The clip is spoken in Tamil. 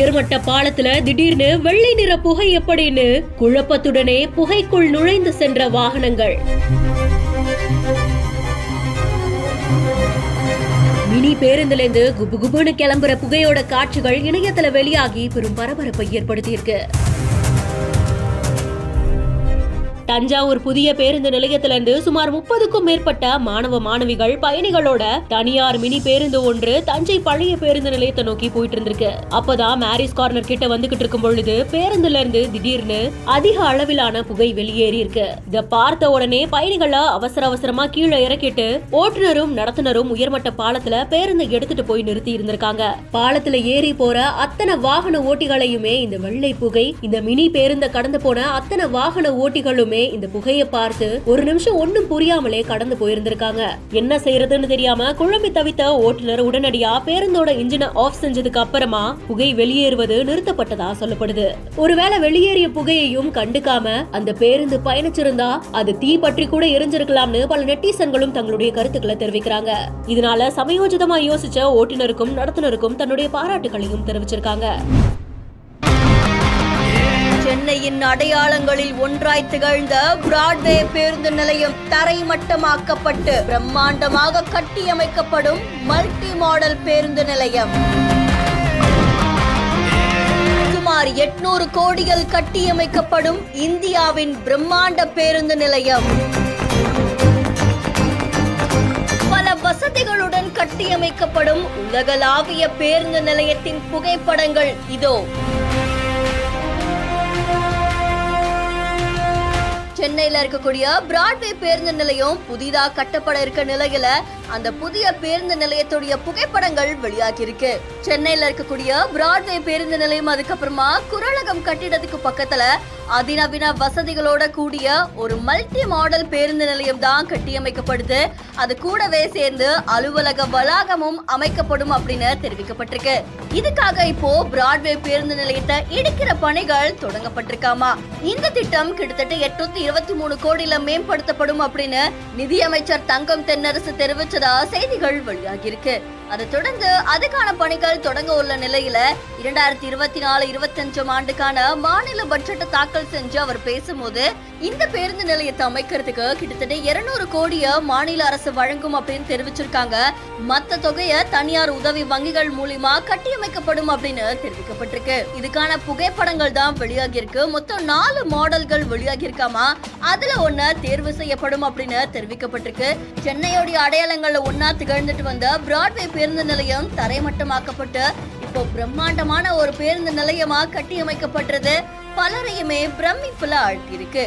உயர்மட்ட பாலத்துல திடீர்னு வெள்ளை நிற புகை எப்படின்னு குழப்பத்துடனே புகைக்குள் நுழைந்து சென்ற வாகனங்கள். மினி பேருந்துல இருந்து குபுகுபுன்னு கிளம்புற புகையோட காட்சிகள் இணையத்துல வெளியாகி பெரும் பரபரப்பை ஏற்படுத்தியிருக்கு. தஞ்சாவூர் புதிய பேருந்து நிலையத்திலிருந்து சுமார் 30க்கும் மேற்பட்ட மாணவ மாணவிகள் பயணிகளோட தனியார் மினி பேருந்து ஒன்று தஞ்சை பழைய பேருந்து நிலையத்தை நோக்கி போயிட்டு இருந்திருக்கு. அப்பதான் மேரிஸ் கார்னர் கிட்ட வந்துகிட்டு இருக்கும் பொழுது பேருந்துல இருந்து திடீர்னு அதிக அளவிலான புகை வெளியேறி இருக்கு. இத பார்த்த உடனே பயணிகளை அவசரமா கீழே இறக்கிட்டு ஓட்டுநரும் நடத்துனரும் உயர்மட்ட பாலத்துல பேருந்தை எடுத்துட்டு போய் நிறுத்தி இருந்திருக்காங்க. பாலத்துல ஏறி போற அத்தனை வாகன ஓட்டிகளையுமே இந்த வெள்ளை புகை, இந்த மினி பேருந்தை கடந்து போன அத்தனை வாகன ஓட்டிகளுமே இந்த புகையை பார்த்து ஒரு நிமிஷம் ஒண்ணும் புரியாமலே கடந்து போயிருந்திருக்காங்க. என்ன செய்யறதுன்னு தெரியாம குழம்பி தவித்த ஓட்டுநர் உடனடியா பேருந்தோட இன்ஜினை ஆஃப் செஞ்சதுக்கு அப்புறமா புகை வெளியேறுவது நிறுத்தப்பட்டதா சொல்லப்படுது. ஒருவேளை வெளியேறிய புகையையும் கண்டுக்காம அந்த பேருந்து பயணிச்சிருந்தா அது தீ பற்றி கூட எரிஞ்சிருக்கலாம்னு பல நெட்டிசன்களும் தங்களுடைய கருத்துக்களை தெரிவிக்கிறாங்க. இதனால சமயோஜிதமா யோசிச்ச ஓட்டுநருக்கும் நடத்துனருக்கும் தன்னுடைய பாராட்டுகளையும் தெரிவிச்சிருக்காங்க. சென்னையின் அடையாளங்களில் ஒன்றாய் திகழ்ந்த பிராட்வே பேருந்து நிலையம் தரைமட்டமாக்கப்பட்டு பிரம்மாண்டமாக கட்டியமைக்கப்படும் மல்டி மாடல் பேருந்து நிலையம். சுமார் 800 கோடியில் கட்டியமைக்கப்படும் இந்தியாவின் பிரம்மாண்ட பேருந்து நிலையம். பல வசதிகளுடன் கட்டியமைக்கப்படும் உலகளாவிய பேருந்து நிலையத்தின் புகைப்படங்கள் இதோ. சென்னையில இருக்கக்கூடிய பிராட்வே பேருந்து நிலையம் புதிதா கட்டப்பட இருக்க நிலையில அந்த புதிய பேருந்து நிலையத்துடைய புகைப்படங்கள் வெளியாகி இருக்கு. சென்னையில இருக்கக்கூடிய பிராட்வே பேருந்து நிலையம் அதுக்கப்புறமா குறளகம் கட்டிடத்துக்கு பக்கத்துல அதிநவீன வசதிகளோட கூடிய ஒரு மல்டி மாடல் பேருந்து நிலையம் தான் கட்டியமைக்கப்படுது. அது கூடவே சேர்ந்து அலுவலக வளாகமும் அமைக்கப்படும் அப்படின்னு தெரிவிக்கப்பட்டிருக்கு. இதுக்காக இப்போ பிராட்வே பேருந்து நிலையத்தை இடிக்கிற பணிகள் தொடங்கப்பட்டிருக்காமா. இந்த திட்டம் கிட்டத்தட்ட 823 கோடியில மேம்படுத்தப்படும் அப்படின்னு நிதியமைச்சர் தங்கம் தென்னரசு தெரிவிச்சதா செய்திகள் வெளியாகி இருக்கு. அதை தொடர்ந்து அதுக்கான பணிகள் தொடங்க உள்ள நிலையில 2024-25 ஆண்டுக்கான மாநில பட்ஜெட்டை தாக்கல் செஞ்சு அவர் பேசும்போது இந்த பேருந்து நிலையத்தை அமைக்கிறதுக்கு கிட்டத்தட்ட 200 கோடிய மாநில அரசு வழங்கும் அப்படின்னு தெரிவிச்சிருக்காங்க. மத்த தொகையை தனியார் உதவி வங்கிகள் மூலியமா கட்டியமைக்கப்படும் அப்படின்னு தெரிவிக்கப்பட்டிருக்கு. இதுக்கான புகைப்படங்கள் தான் வெளியாகி இருக்கு. மொத்தம் 4 மாடல்கள் வெளியாகி இருக்காமா. அதுல ஒண்ணு தேர்வு செய்யப்படும் அப்படின்னு தெரிவிக்கப்பட்டிருக்கு. சென்னையோடைய அடையாளங்கள்ல ஒன்னா திகழ்ந்துட்டு வந்த பிராட்வே பேருந்து நிலையம் தரைமட்டமாக்கப்பட்டு இப்போ பிரம்மாண்டமான ஒரு பேருந்து நிலையமா கட்டியமைக்கப்பட்டது பலரையுமே பிரமிப்புல ஆழ்த்தியிருக்கு.